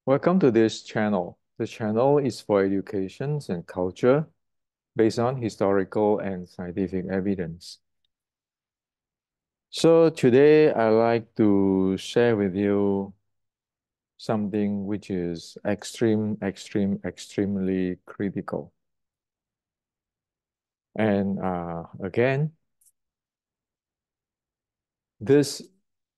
Welcome to this channel. The channel is for education and culture based on historical and scientific evidence. So today I like to share with you something which is extremely critical. And again, this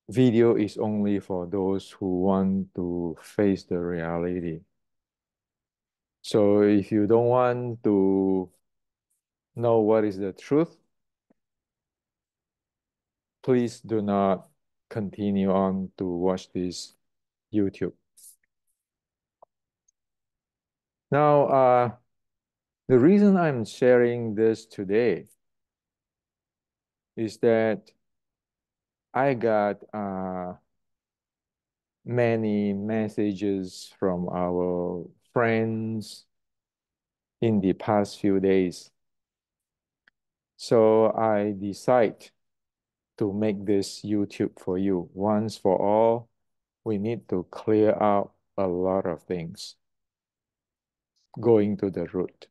video is only for those who want to face the reality. So if you don't want to know what is the truth, please do not continue on to watch this YouTube. Now, the reason I'm sharing this today is that I got many messages from our friends in the past few days. So I decide to make this YouTube for you. Once for all, we need to clear out a lot of things, going to the root.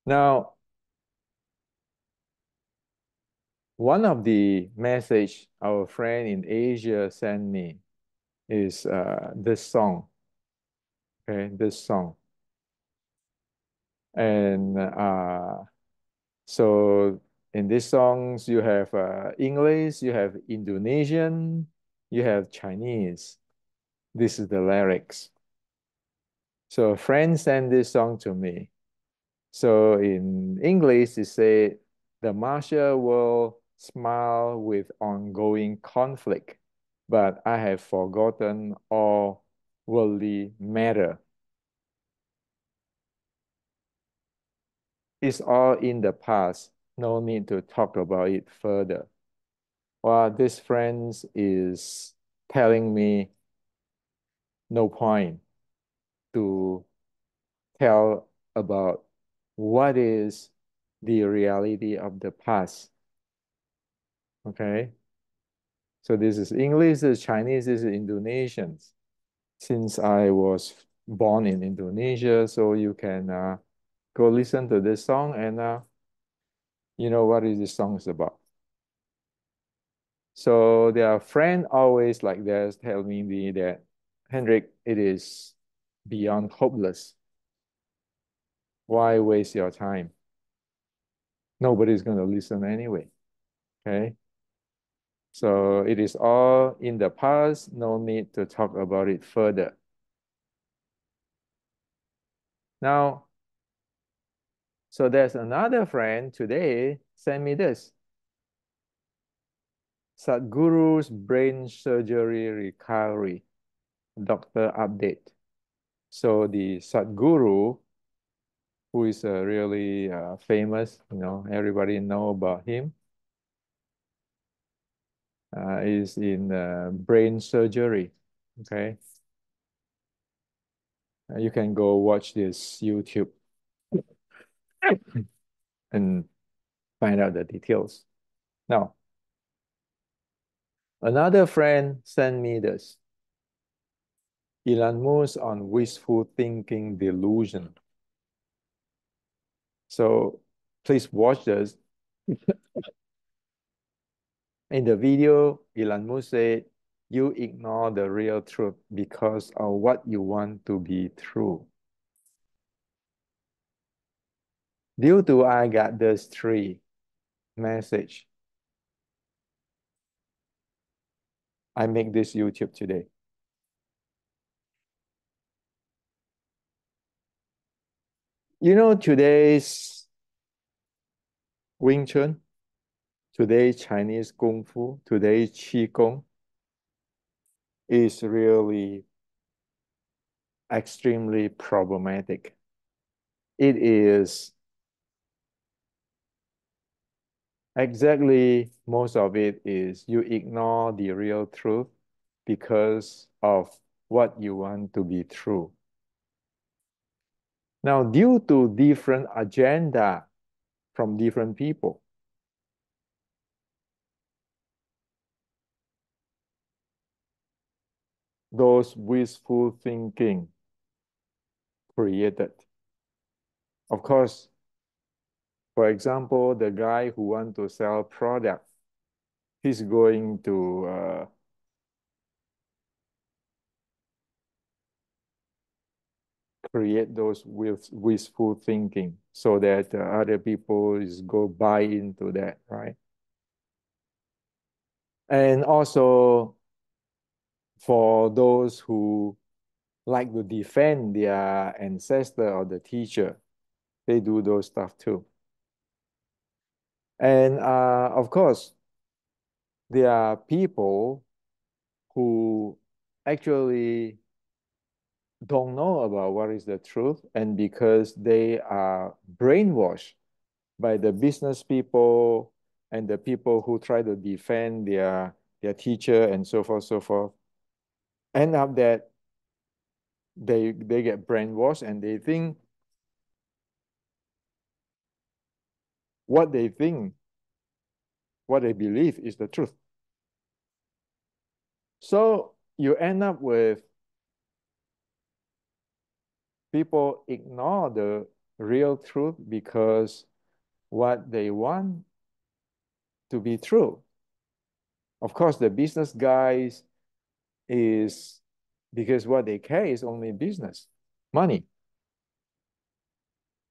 Now, one of the message our friend in Asia sent me is this song, okay, this song. And so in these songs, you have English, you have Indonesian, you have Chinese. This is the lyrics. So a friend sent this song to me. So in English, it say, the martial will smile with ongoing conflict, but I have forgotten all worldly matter. It's all in the past. No need to talk about it further. Well, this friend is telling me no point to tell about what is the reality of the past. Okay? So this is English, this is Chinese, this is Indonesian. Since I was born in Indonesia, so you can go listen to this song and you know what is this song is about. So their friend always like this telling me that, Hendrik, it is beyond hopeless. Why waste your time? Nobody's going to listen anyway. Okay. So it is all in the past. No need to talk about it further. Now, so there's another friend today sent me this. Sadguru's brain surgery recovery, doctor update. So the Sadguru, who is really famous, everybody know about him, is in brain surgery, okay? You can go watch this YouTube and find out the details. Now, another friend sent me this. Elon Musk on wishful thinking delusion. So please watch this. In the video, Elon Musk said, you ignore the real truth because of what you want to be true. Due to I got these three message, I make this YouTube today. You know, today's Wing Chun, today's Chinese kungfu, today's qigong is really extremely problematic. It is exactly, most of it is you ignore the real truth because of what you want to be true. Now, due to different agenda from different people, those wishful thinking created. Of course, for example, the guy who want to sell product, he's going to create those wishful thinking so that other people is go buy into that, right? And also for those who like to defend their ancestor or the teacher, they do those stuff too. And of course, there are people who actually don't know about what is the truth, and because they are brainwashed by the business people and the people who try to defend their teacher and so forth, end up that they get brainwashed and they think what they think, what they believe is the truth. So you end up with people ignore the real truth because what they want to be true. Of course, the business guys is because what they care is only business, money.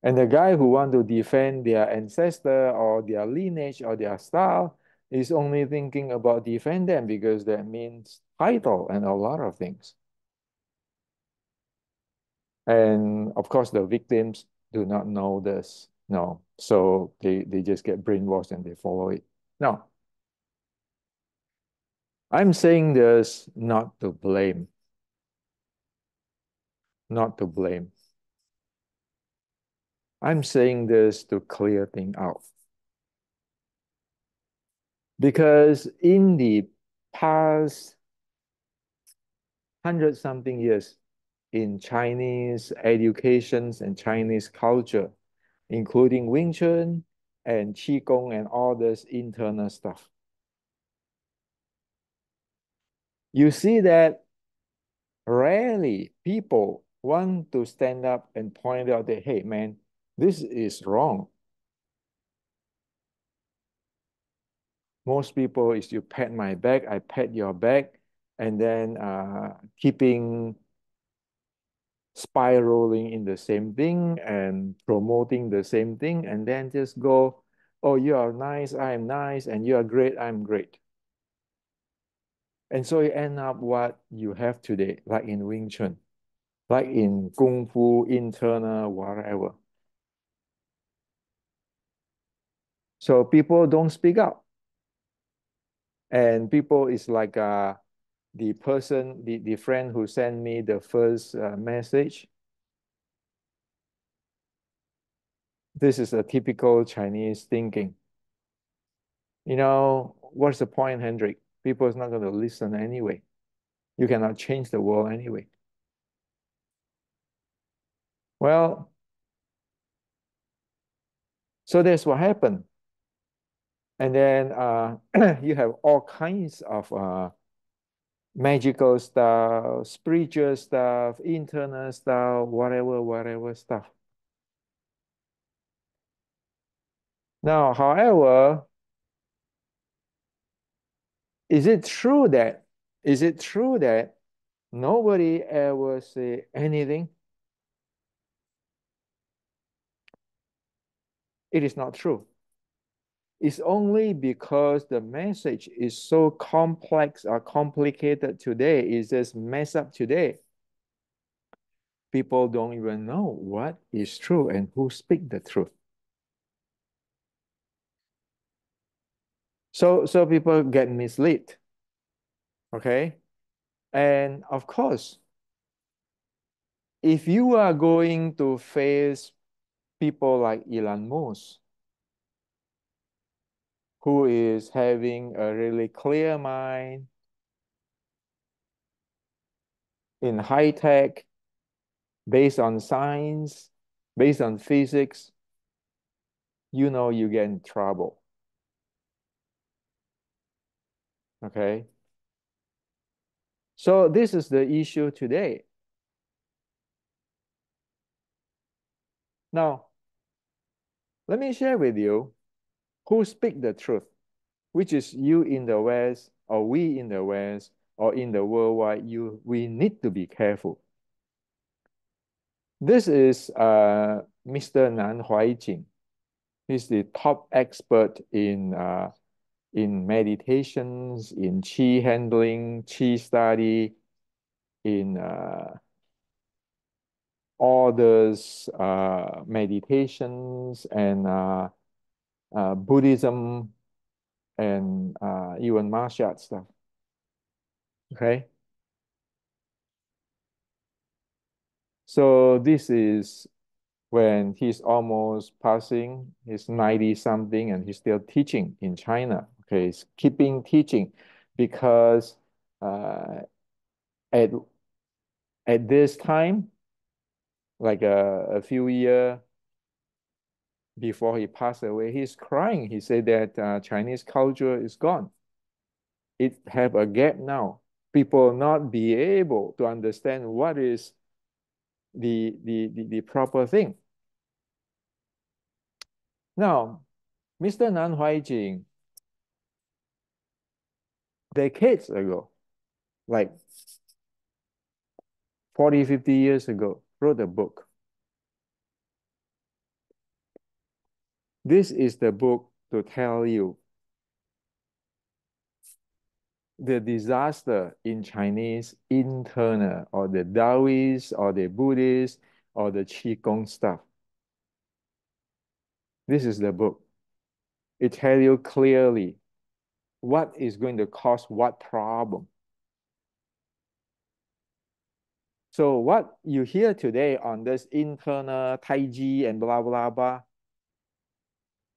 And the guy who want to defend their ancestor or their lineage or their style is only thinking about defend them because that means title and a lot of things. And of course, the victims do not know this. No. So they just get brainwashed and they follow it. No. I'm saying this not to blame, not to blame. I'm saying this to clear things out. Because in the past 100-something years in Chinese educations and Chinese culture, including Wing Chun and Qigong and all this internal stuff, you see that rarely people want to stand up and point out that, hey, man, this is wrong. Most people is you pat my back, I pat your back, and then keeping spiraling in the same thing and promoting the same thing, and then just go, oh, you are nice, I am nice, and you are great, I'm great. And so you end up what you have today, like in Wing Chun, like in kungfu, internal, whatever. So people don't speak up. And people is like the person, the friend who sent me the first message. This is a typical Chinese thinking. You know, what's the point, Hendrik? People is not going to listen anyway. You cannot change the world anyway. Well, so that's what happened. And then you have all kinds of magical stuff, spiritual stuff, internal stuff, whatever stuff. Now, however, is it true that nobody ever say anything? It is not true. It's only because the message is so complex or complicated today, it's just messed up today. People don't even know what is true and who speak the truth. So people get misled. Okay. And of course, if you are going to face people like Elon Musk, who is having a really clear mind in high tech, based on science, based on physics, you know you get in trouble. Okay. So this is the issue today. Now, let me share with you who speak the truth, which is you in the West, or we in the West, or in the worldwide. We need to be careful. This is Mr. Nan Huaijing. He's the top expert in meditations, in chi handling, chi study, in orders, meditations, and Buddhism, and even martial arts stuff. Okay, so this is when he's almost passing, he's 90 something, and he's still teaching in China. Okay, he's keeping teaching because at this time, like a few years before he passed away, he's crying. He said that Chinese culture is gone. It have a gap now. People not be able to understand what is the proper thing. Now, Mr. Nan Huaijing, decades ago, like 40, 50 years ago, wrote a book. This is the book to tell you the disaster in Chinese internal, or the Taoist, or the Buddhist, or the Qigong stuff. This is the book. It tells you clearly what is going to cause what problem. So what you hear today on this internal Tai Chi and blah, blah, blah,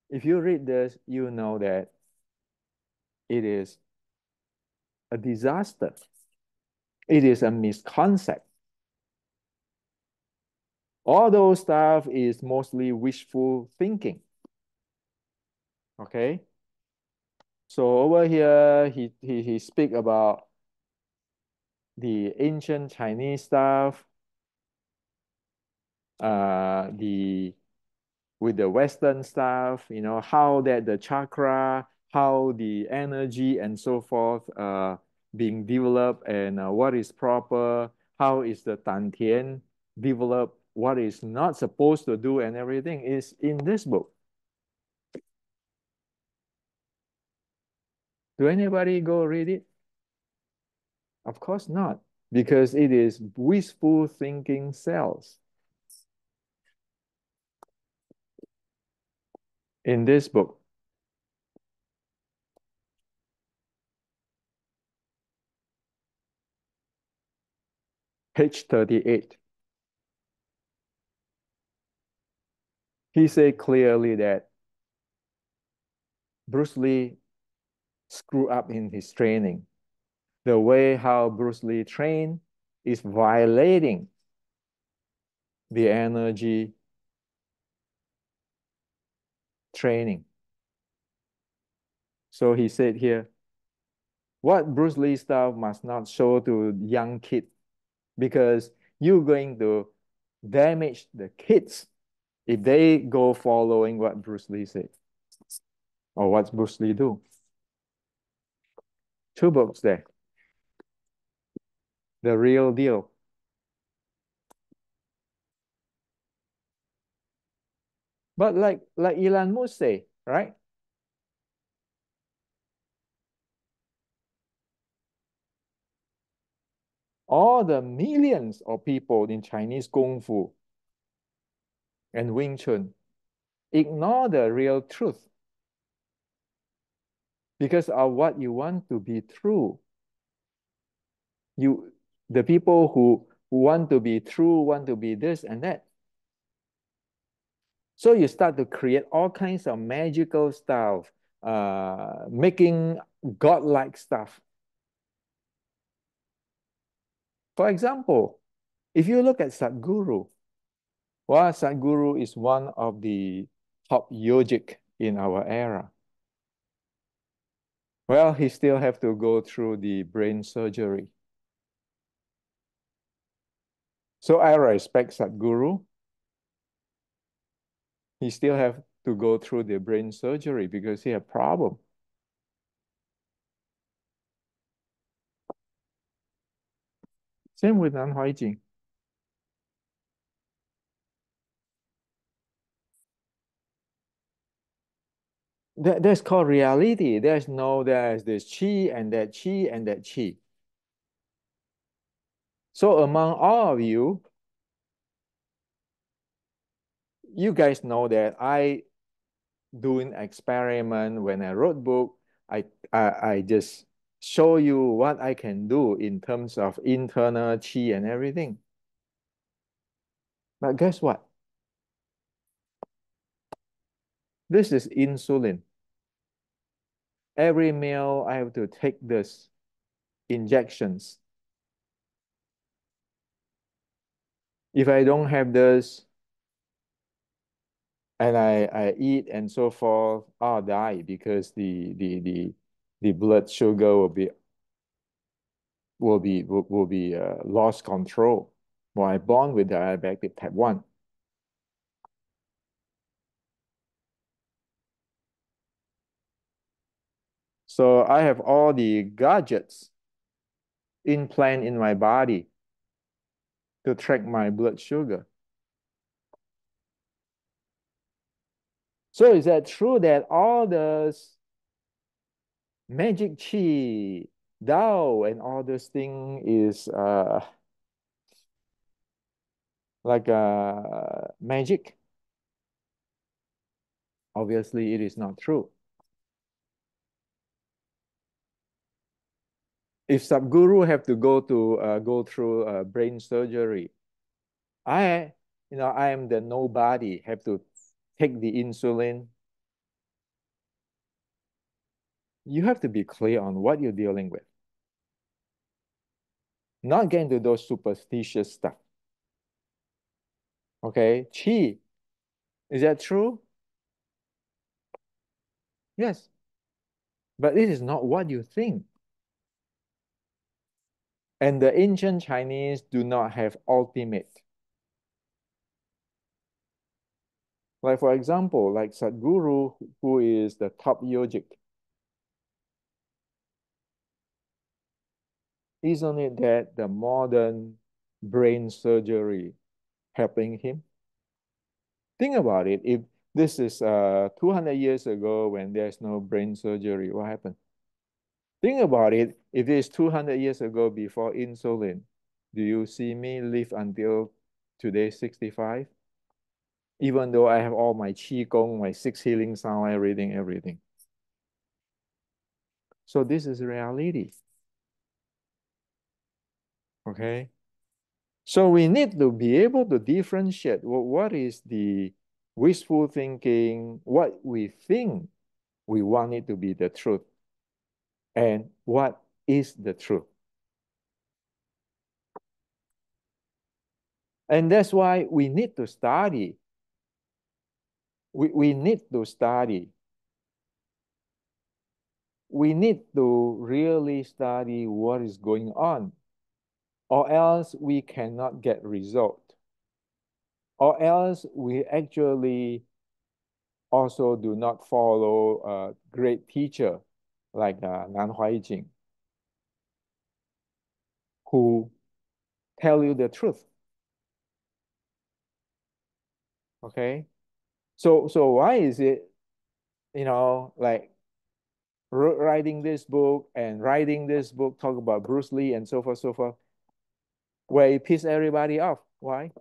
if you read this, you know that it is a disaster. It is a misconcept. All those stuff is mostly wishful thinking. Okay? So over here, he speak about the ancient Chinese stuff, the with the Western stuff, how that the chakra, how the energy and so forth being developed, and what is proper, how is the Dantian developed, what is not supposed to do, and everything is in this book. Do anybody go read it? Of course not, because it is wishful thinking cells. In this book, page 38, he said clearly that Bruce Lee screwed up in his training. The way how Bruce Lee trained is violating the energy training. So he said here, what Bruce Lee stuff must not show to young kids, because you're going to damage the kids if they go following what Bruce Lee said or what Bruce Lee do. Two books there. The real deal. But like Elon Musk say, right? All the millions of people in Chinese kungfu and Wing Chun ignore the real truth because of what you want to be true. The people who want to be true, want to be this and that. So you start to create all kinds of magical stuff, making godlike stuff. For example, if you look at Sadguru, well, Sadguru is one of the top yogic in our era. Well, he still have to go through the brain surgery. So I respect Sadguru. He still have to go through the brain surgery because he had problem. Same with Nan Huaijing. That's called reality. There's this chi and that chi and that chi. So among all of you, you guys know that I doing experiment when I wrote book, I just show you what I can do in terms of internal chi and everything. But guess what? This is insulin. Every meal I have to take this injections. If I don't have this and I eat and so forth, I'll die because the blood sugar will be lost control. Well, I born with diabetic type 1. So I have all the gadgets implant in my body to track my blood sugar. So is that true that all the magic chi, Dao, and all those thing is like magic? Obviously, it is not true. If Sadguru have to go through brain surgery, I I am the nobody, have to take the insulin. You have to be clear on what you're dealing with. Not get into those superstitious stuff. Okay, chi, is that true? Yes, but it is not what you think. And the ancient Chinese do not have ultimate. Like for example, like Sadguru, who is the top yogic, isn't it that the modern brain surgery helping him? Think about it. If this is 200 years ago when there's no brain surgery, what happened? Think about it. If it's 200 years ago before insulin, do you see me live until today, 65? Even though I have all my qi gong, my six healing sound, everything. So this is reality. Okay. So we need to be able to differentiate what is the wishful thinking, what we think we want it to be the truth, and what is the truth. And that's why we need to study. We need to study. We need to really study what is going on, or else we cannot get result. Or else we actually also do not follow a great teacher like Nan Huaijing, who tell you the truth. Okay, so why is it, like writing this book and writing this book talk about Bruce Lee and so forth, where it piss everybody off? Why?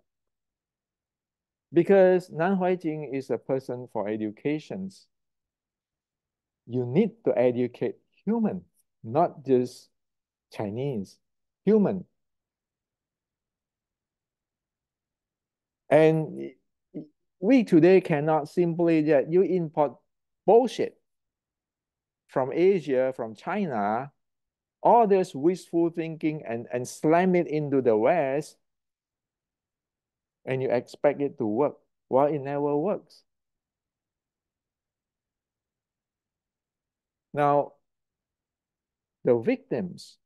Because Nan Huaijing is a person for educations. You need to educate human, not just Chinese, human. And we today cannot simply that you import bullshit from Asia, from China, all this wishful thinking and slam it into the West, and you expect it to work. Well, it never works. Now, the victims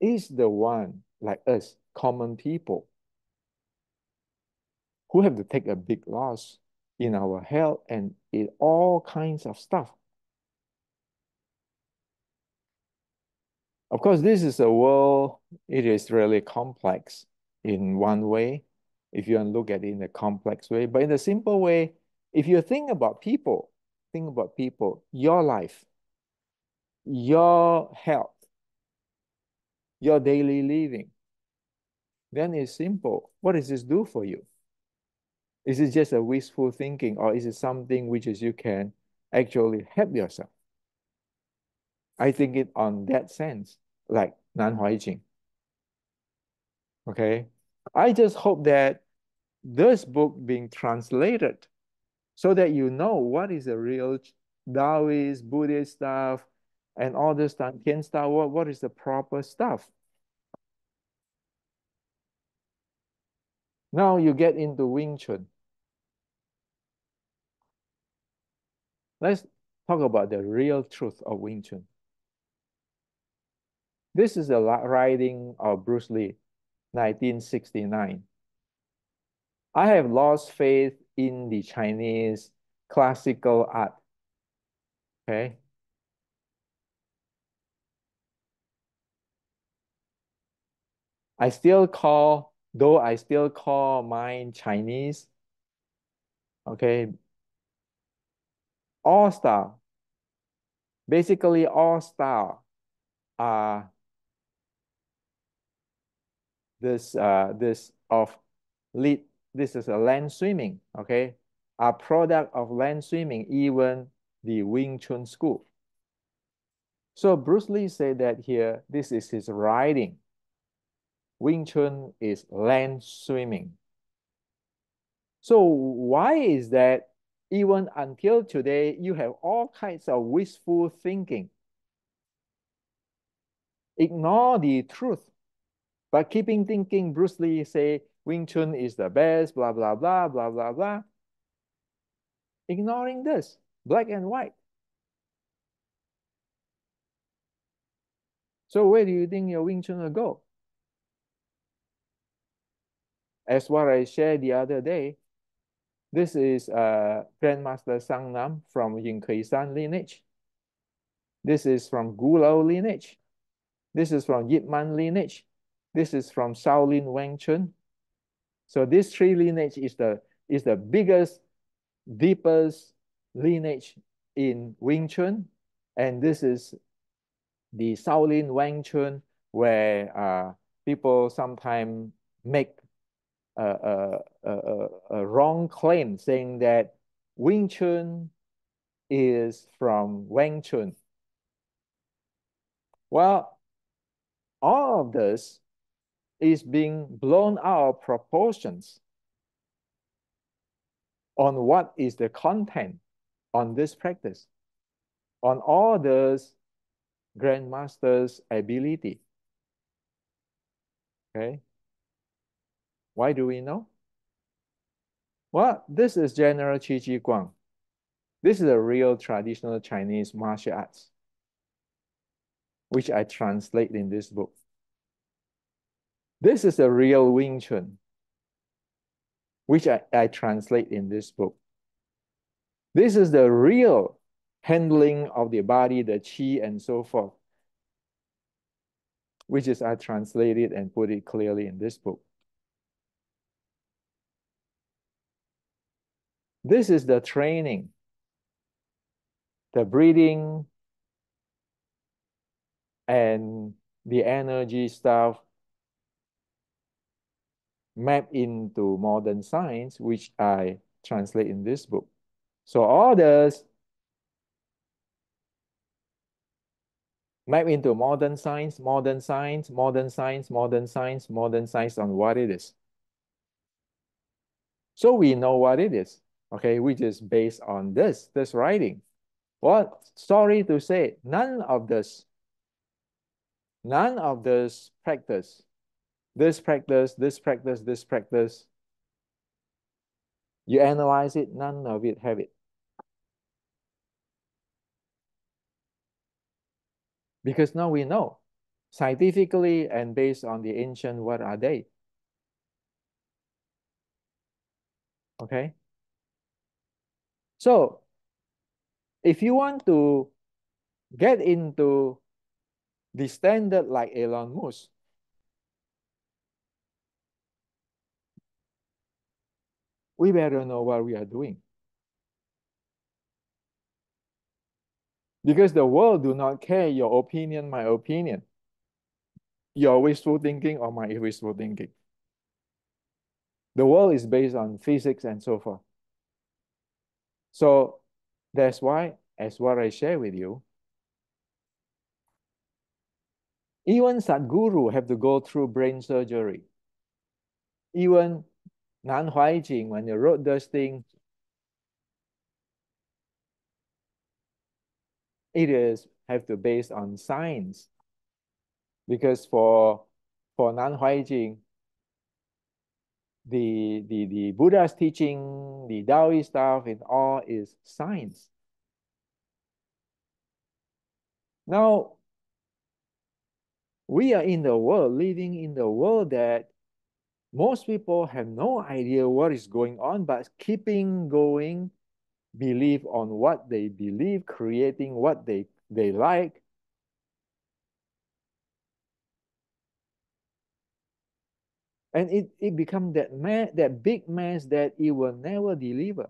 is the one like us, common people. who have to take a big loss in our health and in all kinds of stuff. Of course, this is a world, it is really complex in one way, if you want to look at it in a complex way. But in a simple way, if you think about people, your life, your health, your daily living, then it's simple. What does this do for you? Is it just a wishful thinking, or is it something which is you can actually help yourself? I think it on that sense, like Nan Huai Jing. Okay. I just hope that this book being translated so that you know what is the real Taoist, Buddhist stuff, and all this stuff, Tian stuff, what is the proper stuff. Now you get into Wing Chun. Let's talk about the real truth of Wing Chun. This is the writing of Bruce Lee, 1969. I have lost faith in the Chinese classical art. Okay. Though I still call mine Chinese, okay, all style, basically all style are this of lead, this is a land swimming, okay, a product of land swimming, even the Wing Chun school. So Bruce Lee said that here, this is his writing. Wing Chun is land swimming. So why is that even until today, you have all kinds of wishful thinking? Ignore the truth, but keeping thinking Bruce Lee say Wing Chun is the best, blah, blah, blah, blah, blah, blah. Ignoring this, black and white. So where do you think your Wing Chun will go? As what I shared the other day, this is Grandmaster Sang Nam from Yin Kui San lineage. This is from Gulao lineage. This is from Yip Man lineage. This is from Shaolin Wang Chun. So this three lineage is the biggest, deepest lineage in Wing Chun. And this is the Shaolin Wang Chun, where people sometimes make a wrong claim saying that Wing Chun is from Wang Chun. Well, all of this is being blown out of proportions on what is the content on this practice, on all this grandmaster's ability. Okay. Why do we know? Well, this is General Qi Ji Guang. This is a real traditional Chinese martial arts, which I translate in this book. This is a real Wing Chun, which I translate in this book. This is the real handling of the body, the qi, and so forth, which is I translated and put it clearly in this book. This is the training, the breathing, and the energy stuff mapped into modern science, which I translate in this book. So all this map into modern science, modern science, modern science, modern science, modern science on what it is. So we know what it is, okay, which is based on this writing. Well, sorry to say, none of this practice, this practice, this practice, this practice, you analyze it, none of it have it. Because now we know, scientifically and based on the ancient, what are they? Okay. So if you want to get into the standard like Elon Musk, we better know what we are doing. Because the world do not care your opinion, my opinion, your wishful thinking or my wishful thinking. The world is based on physics and so forth. So that's why, as what I share with you, even Sadguru have to go through brain surgery. Even Nan Huaijing, when they wrote those things, it is have to based on science. Because for Nan Huaijing, the Buddha's teaching, the Taoist stuff, it all is science. Now, we are in the world, living in the world that most people have no idea what is going on, but keeping going, believe on what they believe, creating what they like. And it becomes that big mess that it will never deliver.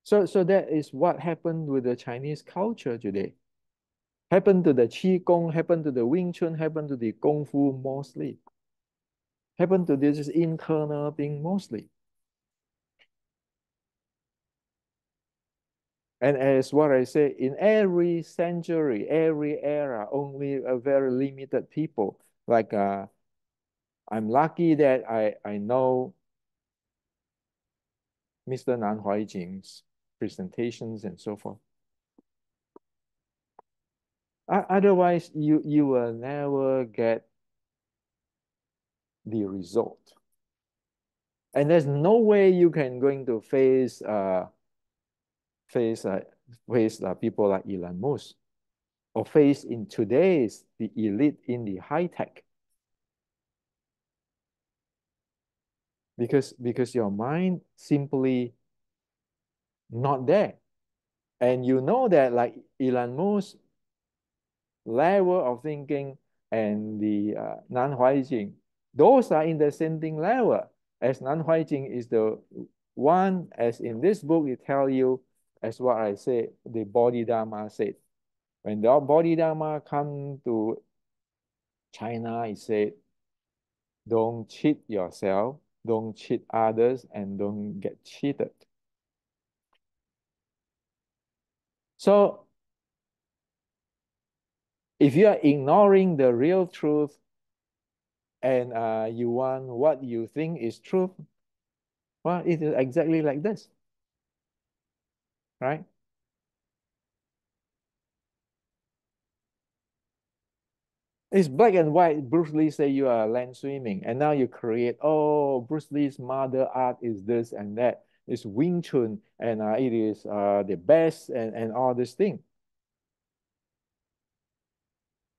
So that is what happened with the Chinese culture today. Happened to the Qi Gong, happened to the Wing Chun, happened to the kungfu mostly. Happened to this internal thing mostly. And as what I say, in every century, every era, only a very limited people. Like I'm lucky that I know Mr. Nan Huaijing's presentations and so forth. Otherwise, you will never get the result. And there's no way you can going to face people like Elon Musk or face in today's the elite in the high tech because your mind simply not there. And you know that like Elon Musk level of thinking and the Nan Huaijing, those are in the same thing level. As Nan Huaijing is the one, as in this book, it tell you, as what I say, the Bodhidharma said. When the Bodhidharma come to China, it said, don't cheat yourself, don't cheat others, and don't get cheated. So if you are ignoring the real truth and you want what you think is truth, well, it is exactly like this, right? It's black and white. Bruce Lee say you are land swimming, and now you create, oh, Bruce Lee's mother art is this and that. It's Wing Chun, and it is the best, and all this thing.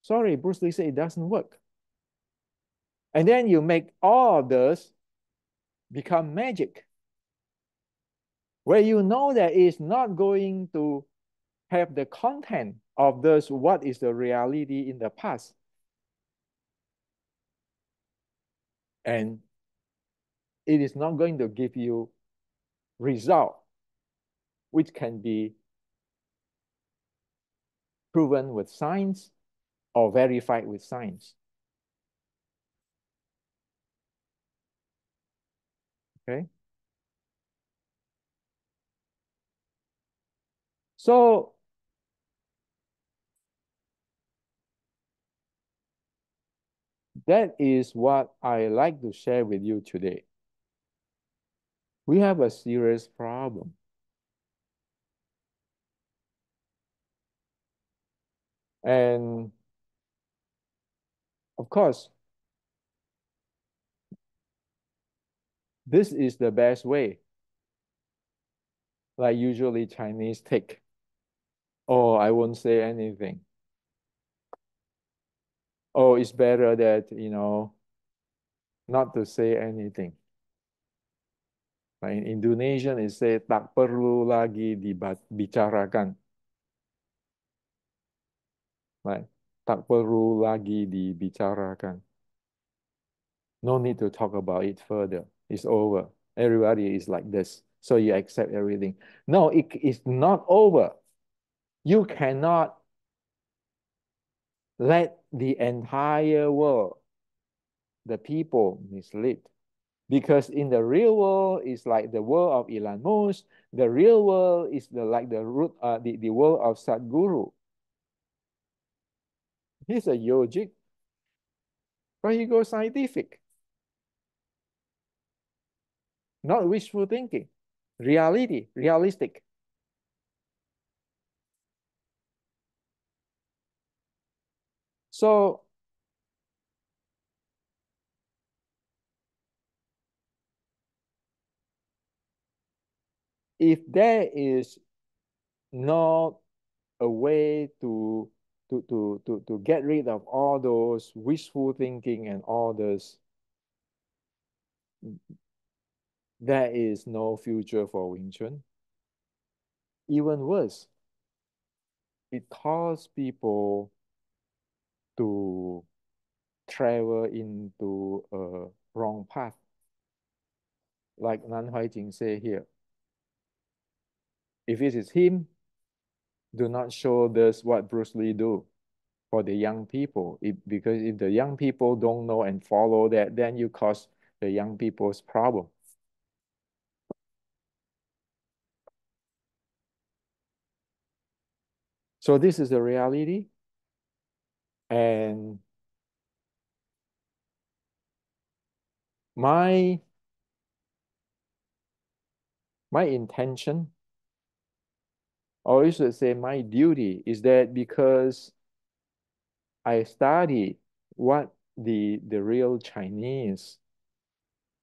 Sorry, Bruce Lee said it doesn't work. And then you make all of this become magic, where you know that it's not going to have the content of this, what is the reality in the past. And it is not going to give you result, which can be proven with science or verified with science. Okay. So that is what I like to share with you today. We have a serious problem. And of course, this is the best way. Like usually Chinese take, oh, I won't say anything. Oh, it's better that, not to say anything. Like in Indonesian, it say tak perlu lagi dibicarakan. Like tak perlu lagi dibicarakan. No need to talk about it further. It's over. Everybody is like this. So you accept everything. No, it is not over. You cannot let the entire world, the people, mislead. Because in the real world, it's like the world of Elon Musk. The real world is like the the world of Sadguru. He's a yogic, but he goes scientific, not wishful thinking. Reality, realistic. So if there is not a way to get rid of all those wishful thinking and all this, there is no future for Wing Chun. Even worse, it causes people to travel into a wrong path. Like Nan Huijing say here, if it is him, do not show this what Bruce Lee do for the young people. Because if the young people don't know and follow that, then you cause the young people's problem. So this is the reality. And my intention, or you should say my duty, is that because I study what the real Chinese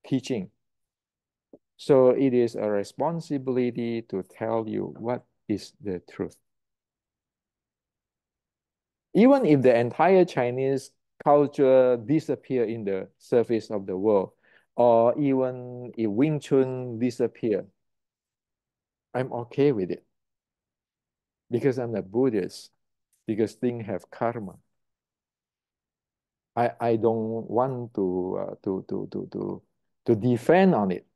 teaching. So it is a responsibility to tell you what is the truth. Even if the entire Chinese culture disappear in the surface of the world, or even if Wing Chun disappear, I'm okay with it because I'm a Buddhist, because things have karma. I don't want to defend on it,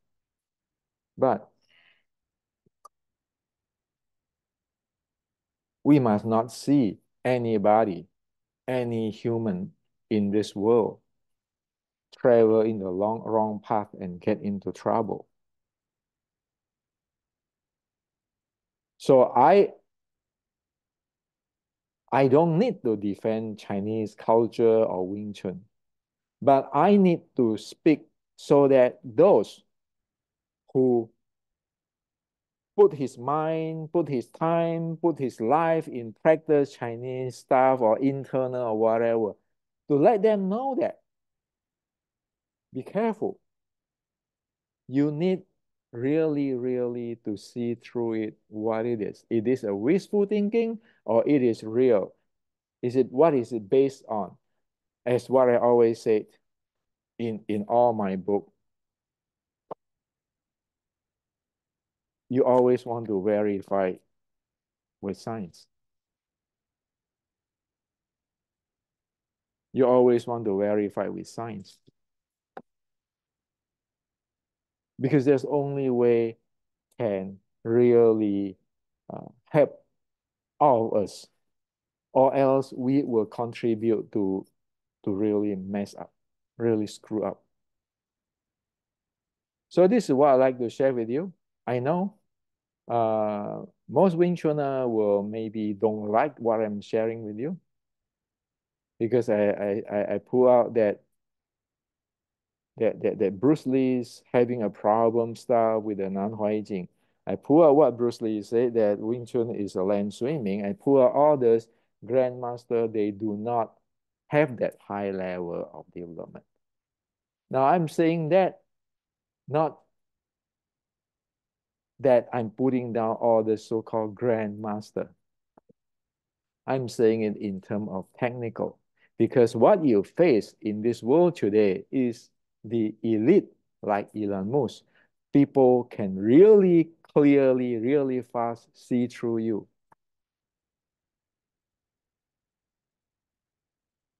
but we must not see anybody, any human in this world travel in the wrong path and get into trouble. So I don't need to defend Chinese culture or Wing Chun, but I need to speak so that those who put his mind, put his time, put his life in practice Chinese stuff or internal or whatever, to let them know that be careful. You need really, really to see through it what it is. It is a wishful thinking or it is real. Is it what is it based on? As what I always said in all my book, you always want to verify with science. You always want to verify with science. Because there's only way can really help all of us, or else we will contribute to really mess up, really screw up. So this is what I'd like to share with you. I know most Wing Chunner will maybe don't like what I'm sharing with you because I pull out that Bruce Lee's having a problem stuff with the Nan Huijing. I pull out what Bruce Lee said that Wing Chun is a land swimming. I pull out all this grandmaster, they do not have that high level of development. Now I'm saying that not that I'm putting down all the so-called grandmaster. I'm saying it in terms of technical, because what you face in this world today is the elite like Elon Musk, people can really clearly, really fast see through you.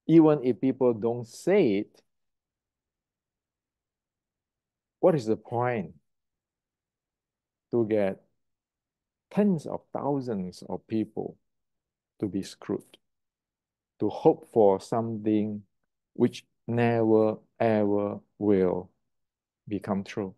Even if people don't say it, what is the point to get tens of thousands of people to be screwed, to hope for something which never ever will become true?